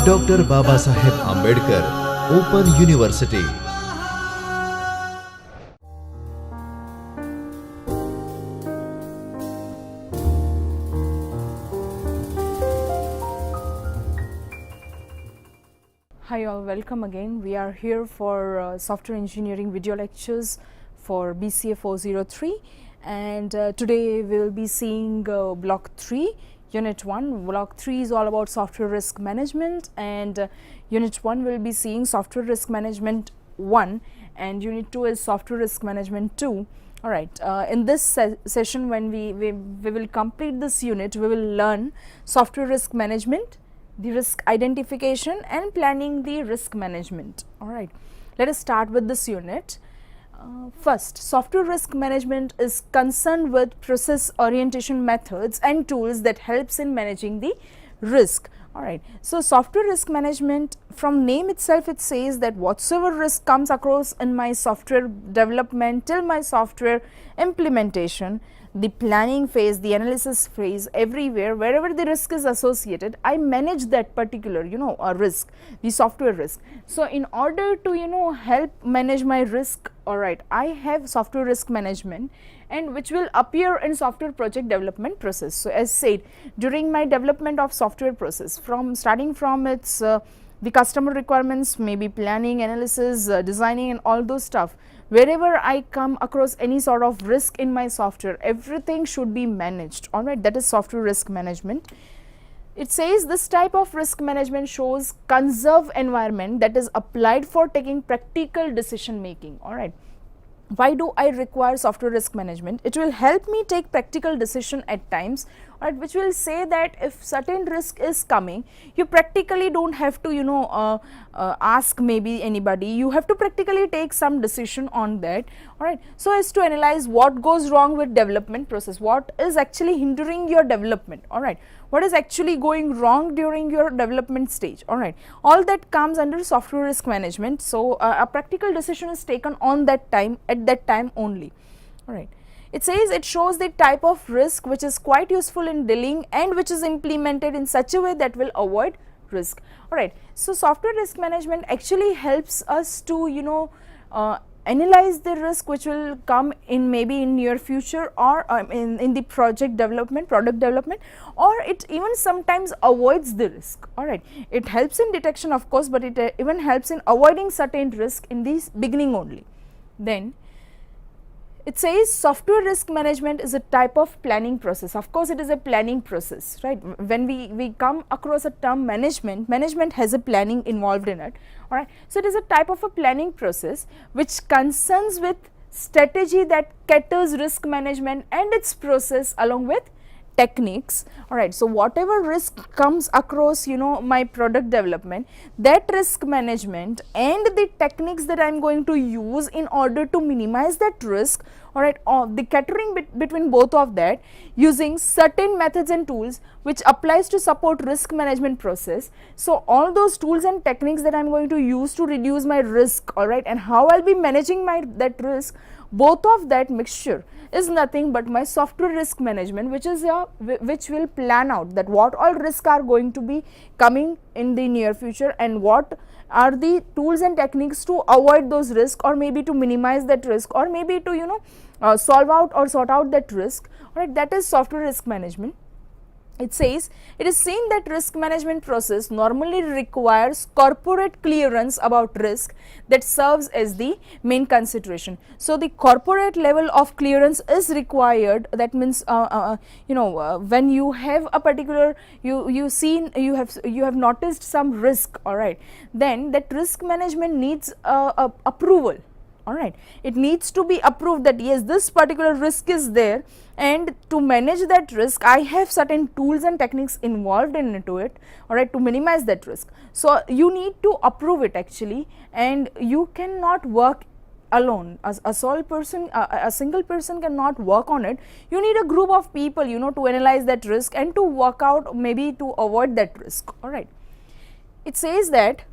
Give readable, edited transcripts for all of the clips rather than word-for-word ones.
Dr. Babasaheb Ambedkar Open University. Hi all, welcome again. We are here for software engineering video lectures for BSCIT-303, and today we will be seeing block 3, unit 1. Block 3 is all about software risk management, and unit 1 will be seeing software risk management 1, and unit 2 is software risk management 2. Alright, in this session when we will complete this unit, we will learn software risk management, the risk identification and planning the risk management. Alright, let us start with this unit. First, software risk management is concerned with process orientation methods and tools that helps in managing the risk. Alright, so software risk management, from name itself it says that whatsoever risk comes across in my software development till my software implementation, the planning phase, the analysis phase, everywhere, wherever the risk is associated, I manage that particular, risk, the software risk. So in order to, help manage my risk, alright, I have software risk management, and which will appear in software project development process. So as said, during my development of software process, starting from its the customer requirements, maybe planning, analysis, designing and all those stuff, wherever I come across any sort of risk in my software, everything should be managed. Alright, that is software risk management. It says this type of risk management shows conserve environment that is applied for taking practical decision making. Alright, why do I require software risk management? It will help me take practical decision at times, right, which will say that if certain risk is coming, you practically don't have to ask maybe anybody, you have to practically take some decision on that. Alright, so as to analyze what goes wrong with development process, what is actually hindering your development, alright, what is actually going wrong during your development stage, alright, all that comes under software risk management. So a practical decision is taken on that time, at that time only. Alright, it says it shows the type of risk which is quite useful in dealing and which is implemented in such a way that will avoid risk. Alright, so software risk management actually helps us to analyze the risk which will come in maybe in near future, or in the project development, product development, or it even sometimes avoids the risk. Alright, it helps in detection of course, but it even helps in avoiding certain risk in the beginning only. Then it says software risk management is a type of planning process. Of course, it is a planning process, right? When we come across a term management has a planning involved in it. Alright, so it is a type of a planning process which concerns with strategy that caters risk management and its process along with techniques. Alright, so whatever risk comes across my product development, that risk management and the techniques that I am going to use in order to minimize that risk, alright, the catering between both of that using certain methods and tools which applies to support risk management process. So all those tools and techniques that I am going to use to reduce my risk, alright, and how I will be managing that risk, both of that mixture is nothing but my software risk management, which will plan out that what all risks are going to be coming in the near future and what are the tools and techniques to avoid those risks, or maybe to minimize that risk, or maybe to solve out or sort out that risk. Alright, that is software risk management. It says it is seen that risk management process normally requires corporate clearance about risk that serves as the main consideration. So the corporate level of clearance is required. That means when you have a particular you have noticed some risk, alright, then that risk management needs approval. Alright, it needs to be approved that yes, this particular risk is there, and to manage that risk I have certain tools and techniques involved into it, alright, to minimize that risk. So you need to approve it actually, and you cannot work alone. As a sole person, a single person cannot work on it. You need a group of people to analyze that risk and to work out maybe to avoid that risk. Alright, it says that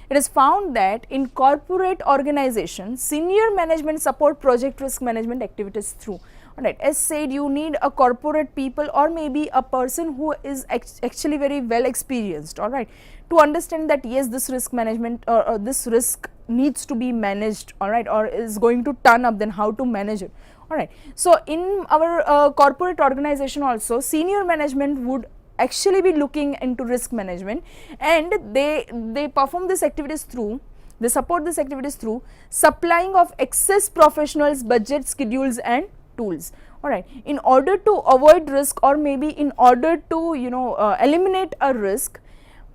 it is found that in corporate organizations, senior management support project risk management activities through. Alright, as said, you need a corporate people or maybe a person who is actually very well experienced, alright, to understand that yes, this risk management or this risk needs to be managed, alright, or is going to turn up, then how to manage it, alright. So in our corporate organization also, senior management would actually be looking into risk management, and they perform these activities through, they support these activities through supplying of excess professionals, budget, schedules and tools, alright. In order to avoid risk or maybe in order to eliminate a risk,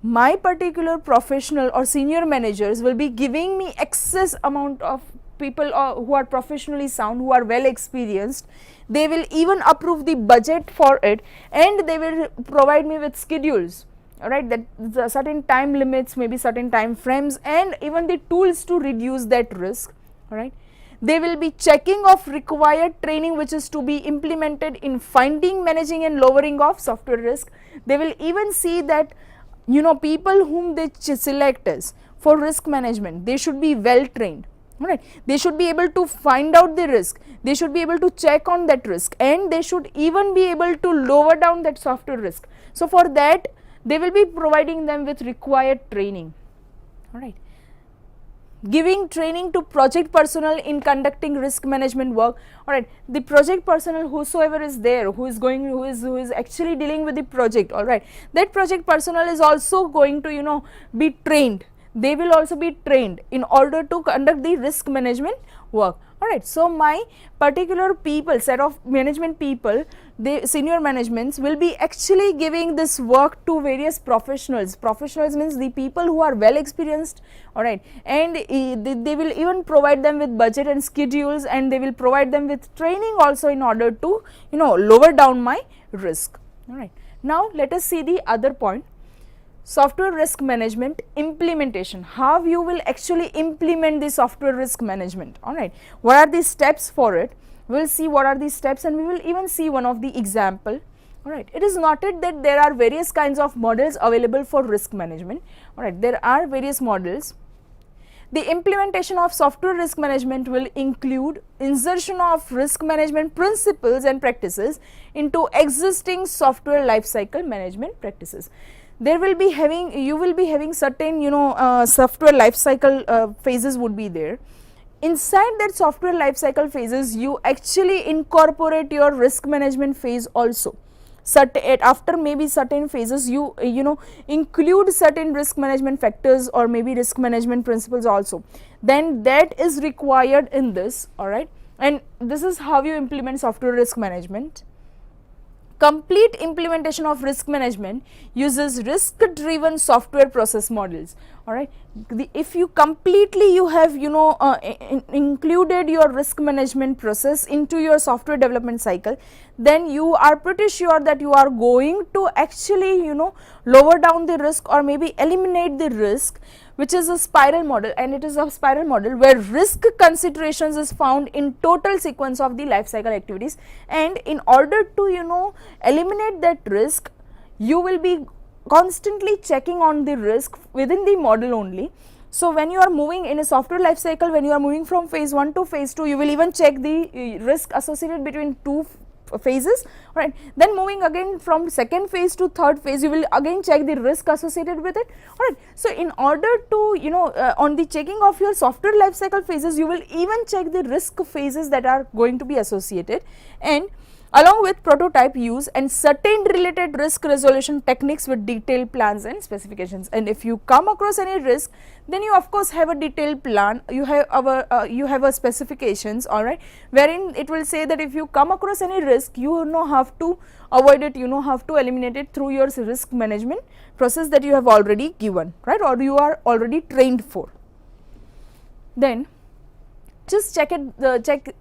my particular professional or senior managers will be giving me excess amount of people who are professionally sound, who are well experienced. They will even approve the budget for it, and they will provide me with schedules, alright, that the certain time limits, maybe certain time frames, and even the tools to reduce that risk, alright. They will be checking of required training which is to be implemented in finding, managing and lowering of software risk. They will even see that people whom they select as for risk management, they should be well trained, alright. They should be able to find out the risk, they should be able to check on that risk, and they should even be able to lower down that software risk. So for that, they will be providing them with required training, alright. Giving training to project personnel in conducting risk management work, alright. The project personnel, whosoever is there, who is actually dealing with the project, alright, that project personnel is also going to be trained. They will also be trained in order to conduct the risk management work, alright. So my particular people, set of management people, the senior managements will be actually giving this work to various professionals. Professionals means the people who are well experienced, alright, and they will even provide them with budget and schedules, and they will provide them with training also in order to lower down my risk, alright. Now let us see the other point. Software risk management implementation, how you will actually implement the software risk management, alright. What are the steps for it? We will see what are the steps, and we will even see one of the example, alright. It is noted that there are various kinds of models available for risk management, alright. There are various models. The implementation of software risk management will include insertion of risk management principles and practices into existing software lifecycle management practices. There will be you will be having certain software lifecycle phases would be there. Inside that software lifecycle phases, you actually incorporate your risk management phase also. After maybe certain phases, you include certain risk management factors or maybe risk management principles also. Then that is required in this, alright. And this is how you implement software risk management. Complete implementation of risk management uses risk driven software process models, alright. If you completely have included your risk management process into your software development cycle, then you are pretty sure that you are going to actually lower down the risk or maybe eliminate the risk, which is a spiral model, and it is a spiral model where risk considerations is found in total sequence of the life cycle activities, and in order to eliminate that risk, you will be constantly checking on the risk within the model only. So when you are moving in a software life cycle, when you are moving from phase 1 to phase 2, you will even check the risk associated between two phases, right. Then moving again from second phase to third phase, you will again check the risk associated with it, alright. So in order to on the checking of your software life cycle phases, you will even check the risk phases that are going to be associated, and along with prototype use and certain related risk resolution techniques with detailed plans and specifications. And if you come across any risk, then you of course have a detailed plan, you have a specifications, alright, wherein it will say that if you come across any risk, you know how to avoid it, you know how to eliminate it through your risk management process that you have already given, right, or you are already trained for. Then just check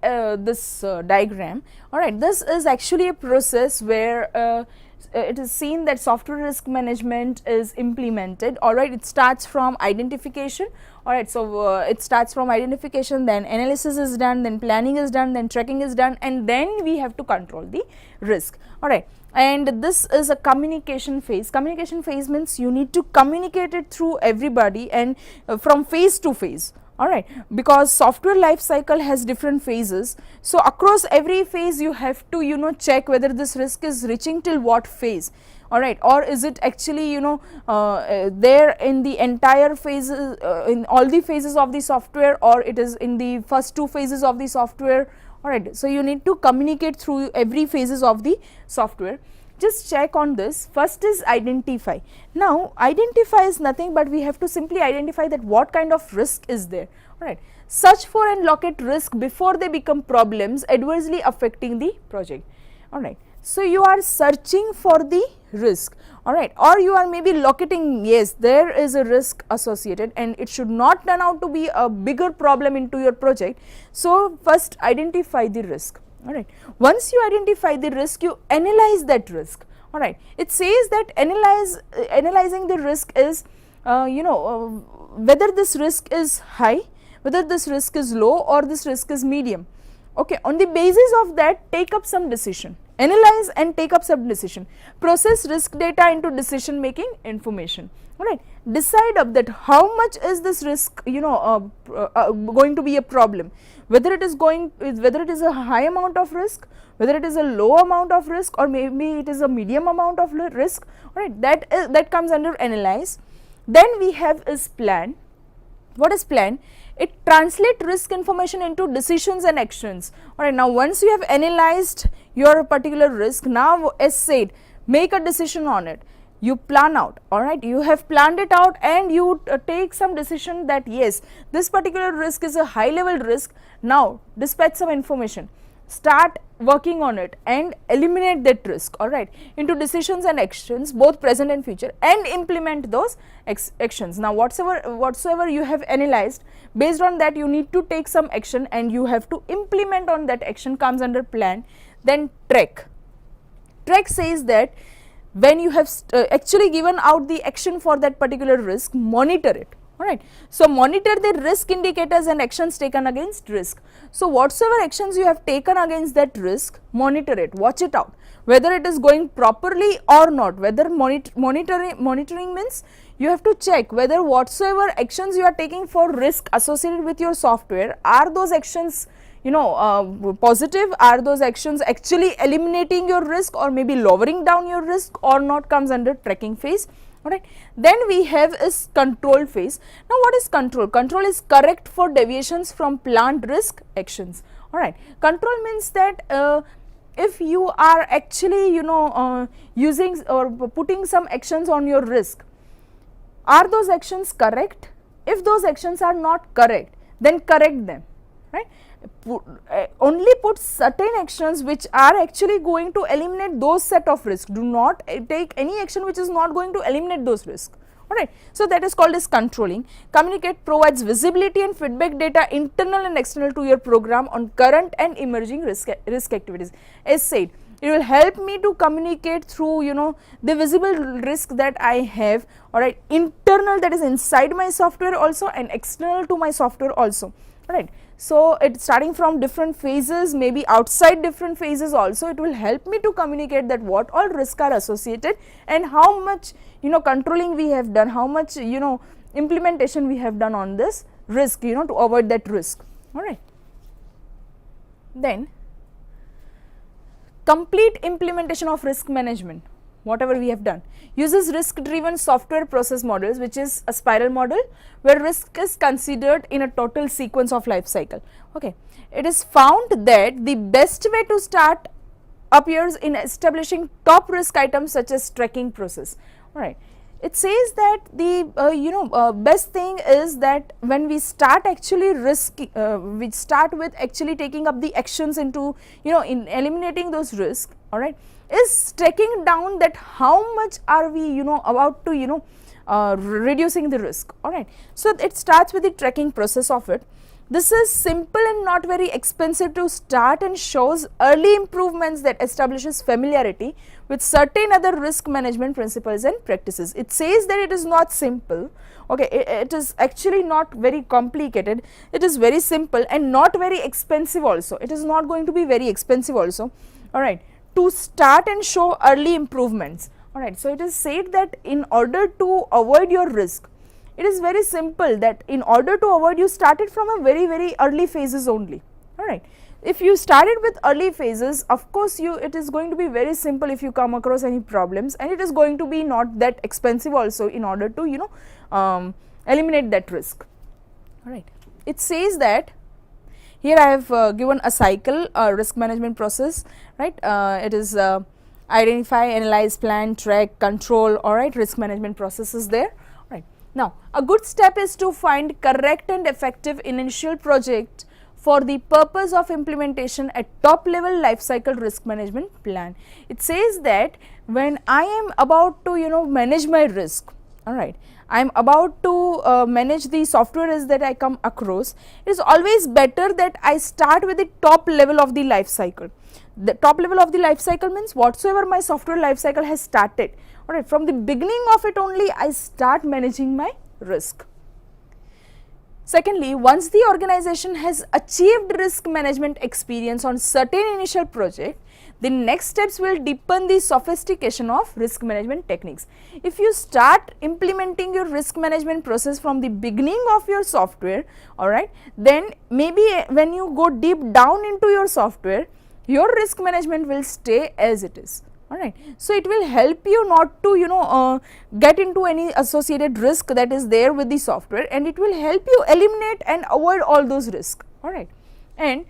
this diagram, alright. This is actually a process where it is seen that software risk management is implemented, alright. It starts from identification, alright. So it starts from identification, then analysis is done, then planning is done, then tracking is done, and then we have to control the risk, alright. And this is a communication phase. Communication phase means you need to communicate it through everybody and from phase to phase, alright, because software life cycle has different phases. So across every phase you have to check whether this risk is reaching till what phase, alright, or is it actually there in the entire phases, in all the phases of the software, or it is in the first two phases of the software, alright. So you need to communicate through every phases of the software. Just check on this. First is identify. Now identify is nothing but we have to simply identify that what kind of risk is there, alright. Search for and locate risk before they become problems adversely affecting the project, alright. So you are searching for the risk, alright, or you are maybe locating, yes, there is a risk associated and it should not turn out to be a bigger problem into your project. So first identify the risk, alright. Once you identify the risk, you analyze that risk, alright. It says that analyzing the risk is whether this risk is high, whether this risk is low, or this risk is medium. Okay, on the basis of that, take up some decision, analyze and take up some decision, process risk data into decision making information, alright. Decide up that how much is this risk going to be a problem, whether it is a high amount of risk, whether it is a low amount of risk, or maybe it is a medium amount of risk, alright. That comes under analyze. Then we have is plan. What is plan? It translates risk information into decisions and actions, alright. Now once you have analyzed your particular risk, now as said, make a decision on it. You plan out, alright, you have planned it out and you take some decision that yes, this particular risk is a high level risk. Now dispatch some information, start working on it and eliminate that risk, alright, into decisions and actions both present and future, and implement those actions. Now whatsoever you have analyzed, based on that you need to take some action and you have to implement on that action, comes under plan. Then track. Track says that when you have actually given out the action for that particular risk, monitor it, alright. So monitor the risk indicators and actions taken against risk. So whatsoever actions you have taken against that risk, monitor it, watch it out, whether it is going properly or not. Whether monitoring means you have to check whether whatsoever actions you are taking for risk associated with your software, are those actions positive, are those actions actually eliminating your risk or maybe lowering down your risk or not, comes under tracking phase, alright. Then we have is control phase. Now what is control? Control is correct for deviations from planned risk actions, alright. Control means that if you are actually using or putting some actions on your risk, are those actions correct? If those actions are not correct, then correct them, right. Only put certain actions which are actually going to eliminate those set of risks. Do not take any action which is not going to eliminate those risks, alright. So that is called as controlling. Communicate provides visibility and feedback data internal and external to your program on current and emerging risk activities. As said, it will help me to communicate through the visible risk that I have, alright, internal, that is inside my software also, and external to my software also, alright. So it's starting from different phases, maybe outside different phases also. It will help me to communicate that what all risks are associated and how much controlling we have done, how much implementation we have done on this risk to avoid that risk, alright. Then complete implementation of risk management, whatever we have done, uses risk driven software process models, which is a spiral model where risk is considered in a total sequence of life cycle. Okay. It is found that the best way to start appears in establishing top risk items such as tracking process, alright. It says that the best thing is that when we start actually we start with actually taking up the actions into in eliminating those risks, alright, is tracking down that how much are we about to reducing the risk, alright. So it starts with the tracking process of it. This is simple and not very expensive to start and shows early improvements that establishes familiarity with certain other risk management principles and practices. It says that it is not simple, okay, it is actually not very complicated, it is very simple and not very expensive also, it is not going to be very expensive also, alright, to start and show early improvements, alright. So it is said that in order to avoid your risk, It is very simple that in order to avoid, you started from a very early phases only, alright. If you started with early phases, of course it is going to be very simple if you come across any problems, and it is going to be not that expensive also in order to eliminate that risk, alright. It says that here I have given a cycle risk management process, right. It is identify, analyze, plan, track, control, alright, risk management process is there, right. Now a good step is to find correct and effective initial project for the purpose of implementation at top level life cycle risk management plan. It says that when I am about to manage my risk, alright, I am about to manage the software risk that I come across, it is always better that I start with the top level of the life cycle. The top level of the life cycle means whatsoever my software life cycle has started, alright, from the beginning of it only I start managing my risk. Secondly, once the organization has achieved risk management experience on certain initial project, the next steps will deepen the sophistication of risk management techniques. If you start implementing your risk management process from the beginning of your software, alright, then maybe when you go deep down into your software, your risk management will stay as it is. Alright, so it will help you not to get into any associated risk that is there with the software, and it will help you eliminate and avoid all those risks, alright. And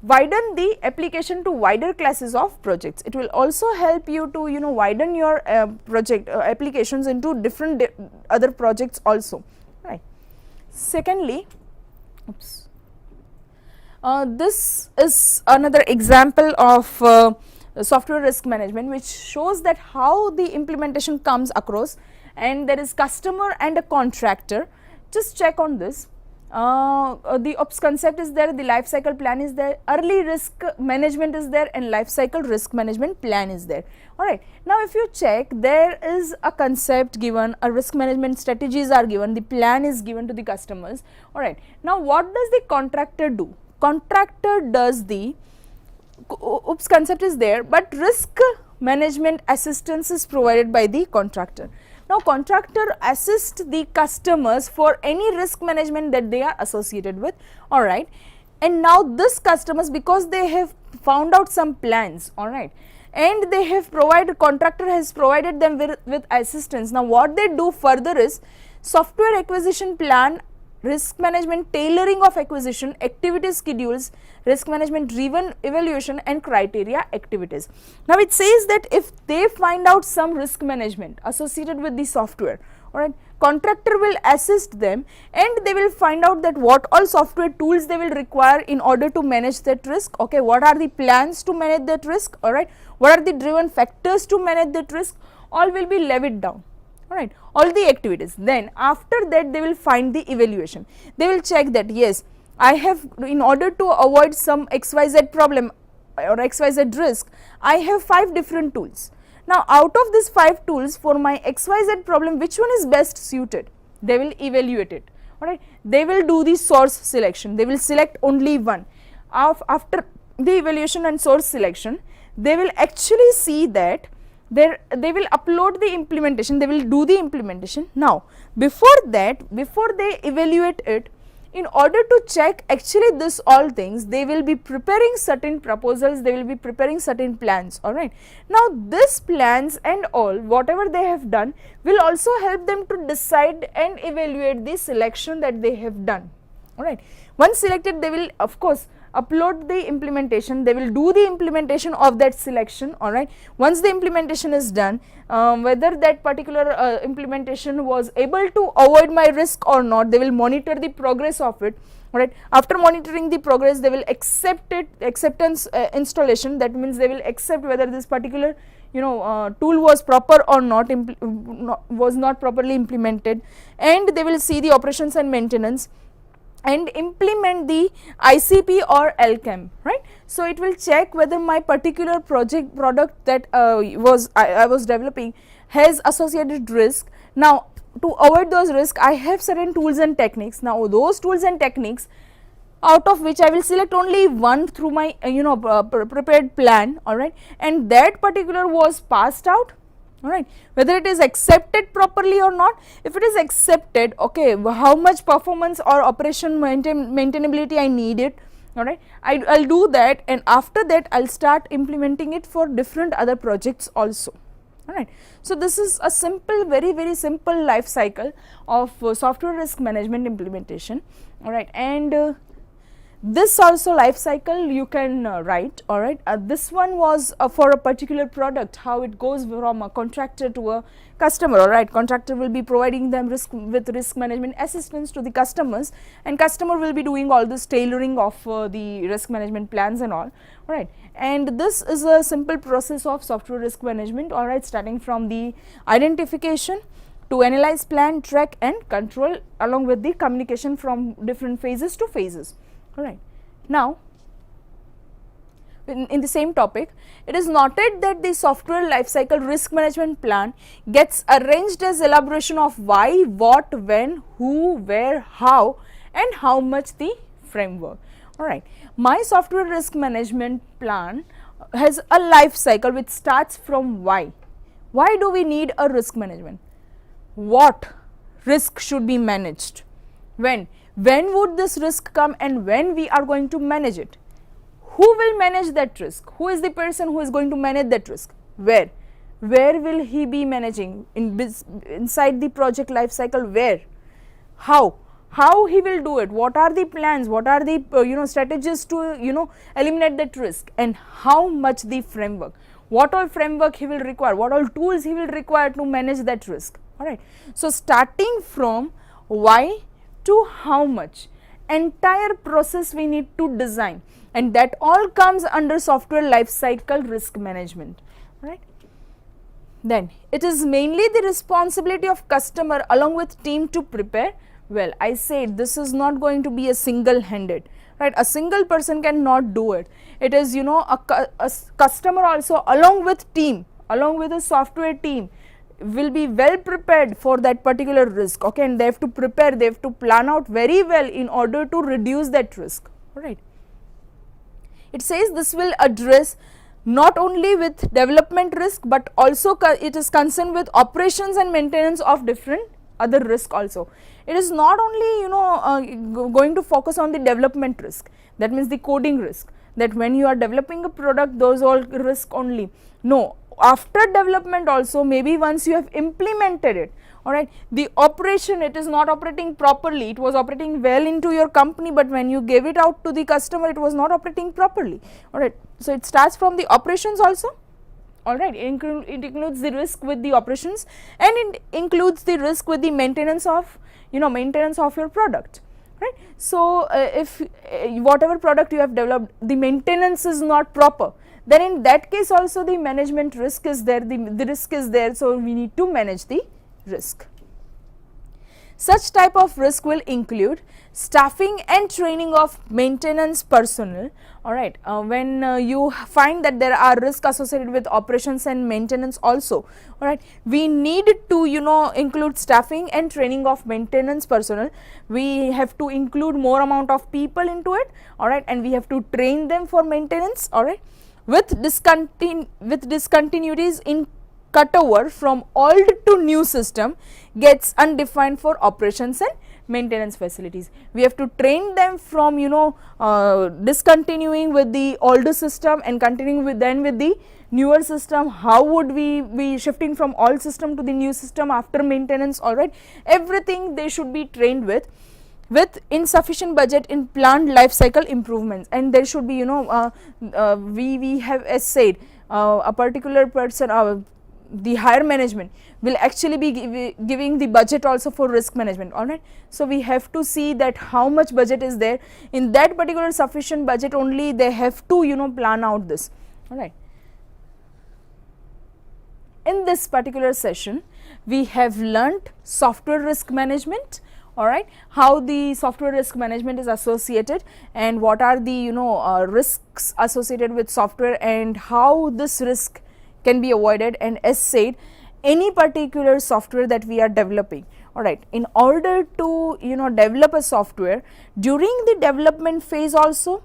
widen the application to wider classes of projects. It will also help you to widen your project applications into different other projects also, right. Secondly, this is another example of software risk management, which shows that how the implementation comes across, and there is customer and a contractor. Just check on this. The ops concept is there, the life cycle plan is there, early risk management is there, and life cycle risk management plan is there, alright. Now if you check, there is a concept given, a risk management strategies are given, the plan is given to the customers, alright. Now what does the contractor do? Contractor does the OOPS concept is there, but risk management assistance is provided by the contractor. Now contractor assists the customers for any risk management that they are associated with, alright. And now this customers, because they have found out some plans, alright, and they have provided, contractor has provided them with assistance. Now what they do further is software acquisition plan, risk management, tailoring of acquisition, activity schedules, risk management driven evaluation, and criteria activities. Now it says that if they find out some risk management associated with the software, alright, contractor will assist them, and they will find out that what all software tools they will require in order to manage that risk, okay, what are the plans to manage that risk, alright, what are the driven factors to manage that risk, all will be levied down. Alright, all the activities. Then after that they will find the evaluation. They will check that yes, I have, in order to avoid some XYZ problem or XYZ risk, I have 5 different tools. Now out of these 5 tools, for my XYZ problem, which one is best suited? They will evaluate it. Alright, they will do the source selection. They will select only one. After the evaluation and source selection, they will actually see that they will upload the implementation, they will do the implementation. Now before that, before they evaluate it, in order to check actually this all things, they will be preparing certain proposals, they will be preparing certain plans, alright. Now these plans and all, whatever they have done, will also help them to decide and evaluate the selection that they have done, alright. Once selected, they will of course upload the implementation, they will do the implementation of that selection, alright. Once the implementation is done, whether that particular implementation was able to avoid my risk or not, they will monitor the progress of it, alright. After monitoring the progress, they will accept it, acceptance installation, that means they will accept whether this particular tool was proper or not, was not properly implemented, and they will see the operations and maintenance and implement the ICP or LCAM, right. So it will check whether my particular product that I was developing has associated risk. Now to avoid those risks, I have certain tools and techniques. Now those tools and techniques, out of which I will select only one through my prepared plan, alright, and that particular was passed out, alright, whether it is accepted properly or not. If it is accepted, okay, how much performance or operation maintainability I need it, alright, I'll do that, and after that I'll start implementing it for different other projects also, alright. So this is a simple, very simple life cycle of software risk management implementation, alright, and this also life cycle you can write, alright. This one was for a particular product, how it goes from a contractor to a customer, alright. Contractor will be providing them risk management assistance to the customers, and customer will be doing all this tailoring of the risk management plans and all, alright. And this is a simple process of software risk management, alright, starting from the identification to analyze, plan, track and control, along with the communication from different phases to phases. Alright. Now, in the same topic, it is noted that the software lifecycle risk management plan gets arranged as elaboration of why, what, when, who, where, how and how much the framework. Alright. My software risk management plan has a life cycle which starts from why. Why do we need a risk management? What risk should be managed? When would this risk come and when we are going to manage it? Who will manage that risk? Who is the person who is going to manage that risk? Where will he be managing? Inside the project life cycle, where? How he will do it? What are the plans? What are the strategies to eliminate that risk? And how much the framework? What all framework he will require? What all tools he will require to manage that risk? Alright. So starting from why to how much, entire process we need to design, and that all comes under software lifecycle risk management, right. Then it is mainly the responsibility of customer along with team to prepare. Well, I said this is not going to be a single handed, right. A single person cannot do it. It is a customer also along with team, along with a software team will be well prepared for that particular risk, okay, and they have to prepare, they have to plan out very well in order to reduce that risk, alright. It says this will address not only with development risk but also it is concerned with operations and maintenance of different other risk also. It is not only going to focus on the development risk, that means the coding risk, that when you are developing a product those all risk only. No, after development also, maybe once you have implemented it, alright, the operation, it is not operating properly, it was operating well into your company, but when you gave it out to the customer it was not operating properly, alright. So it starts from the operations also, alright, it includes the risk with the operations and it includes the risk with the maintenance of your product, right. So if whatever product you have developed, the maintenance is not proper, then in that case also the management risk is there, the risk is there, so we need to manage the risk. Such type of risk will include staffing and training of maintenance personnel, alright. When you find that there are risks associated with operations and maintenance also, alright, we need to include staffing and training of maintenance personnel. We have to include more amount of people into it, alright, and we have to train them for maintenance, alright. With discontinuities in cutover from old to new system gets undefined for operations and maintenance facilities. We have to train them from discontinuing with the older system and continuing with the newer system. How would we be shifting from old system to the new system after maintenance, alright. Everything they should be trained with insufficient budget in planned life cycle improvements, and there should be we have as said a particular person, the higher management will actually be giving the budget also for risk management, alright. So we have to see that how much budget is there, in that particular sufficient budget only they have to plan out this, alright. In this particular session we have learnt software risk management, alright, how the software risk management is associated and what are the risks associated with software and how this risk can be avoided, and as said any particular software that we are developing, alright, in order to develop a software, during the development phase also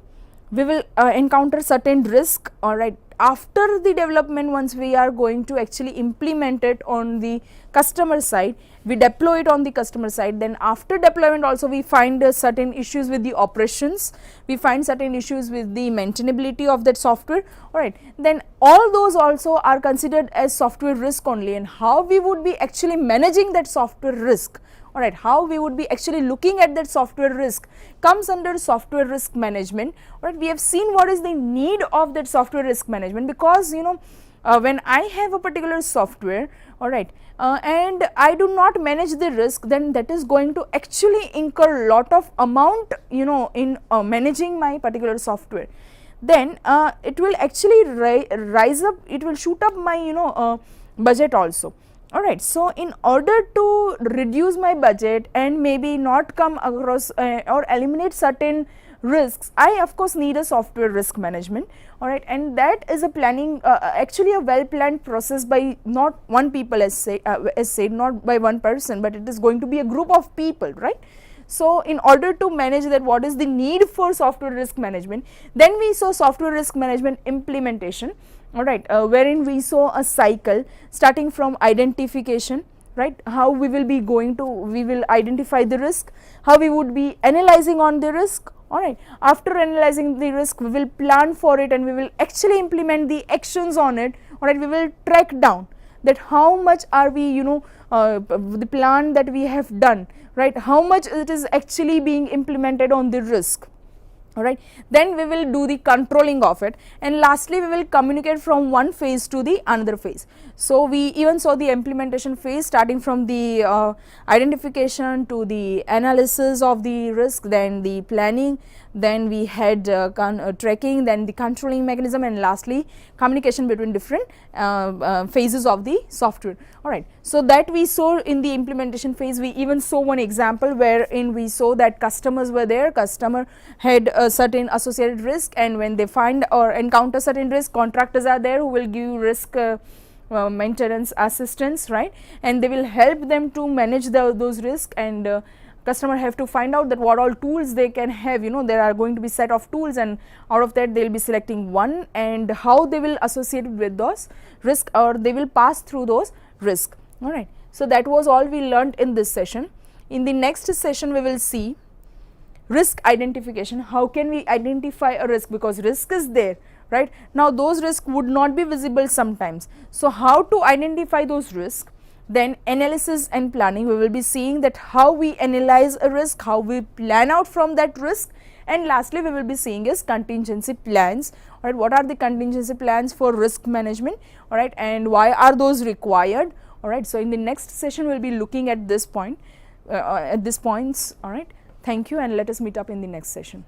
we will encounter certain risk. All right, after the development, once we are going to actually implement it on the customer side, we deploy it on the customer side, then after deployment also we find certain issues with the operations, we find certain issues with the maintainability of that software. All right, then all those also are considered as software risk only, and how we would be actually managing that software risk. All right, how we would be actually looking at that software risk comes under software risk management. All right, we have seen what is the need of that software risk management, because when I have a particular software, all right, and I do not manage the risk, then that is going to actually incur lot of amount in managing my particular software. Then it will actually rise up, it will shoot up my budget also. All right, so in order to reduce my budget and maybe not come across or eliminate certain risks, I of course need a software risk management. All right, and that is a planning, actually a well planned process by not one people, as said, not by one person, but it is going to be a group of people, right? So in order to manage that, what is the need for software risk management, then we saw software risk management implementation. All right, wherein we saw a cycle starting from identification, right, how we will be going to, we will identify the risk, how we would be analyzing on the risk. All right, after analyzing the risk, we will plan for it and we will actually implement the actions on it. All right, we will track down that how much are we the plan that we have done, right, how much it is actually being implemented on the risk. All right, then we will do the controlling of it, and lastly we will communicate from one phase to the another phase. So we even saw the implementation phase starting from the identification to the analysis of the risk, then the planning, then we had tracking, then the controlling mechanism, and lastly communication between different phases of the software. All right, so that we saw in the implementation phase. We even saw one example wherein we saw that customers were there, customer had a certain associated risk, and when they find or encounter certain risk, contractors are there who will give risk maintenance assistance, right, and they will help them to manage those risks, and customer have to find out that what all tools they can have. There are going to be set of tools, and out of that they will be selecting one, and how they will associate with those risk, or they will pass through those risk. All right, so that was all we learned in this session. In the next session we will see risk identification. How can we identify a risk, because risk is there, right? Now those risks would not be visible sometimes, so how to identify those risks. Then analysis and planning, we will be seeing that how we analyze a risk, how we plan out from that risk, and lastly we will be seeing is contingency plans. All right, what are the contingency plans for risk management, all right, and why are those required. All right, so in the next session we will be looking at this point, at these points. All right, thank you, and let us meet up in the next session.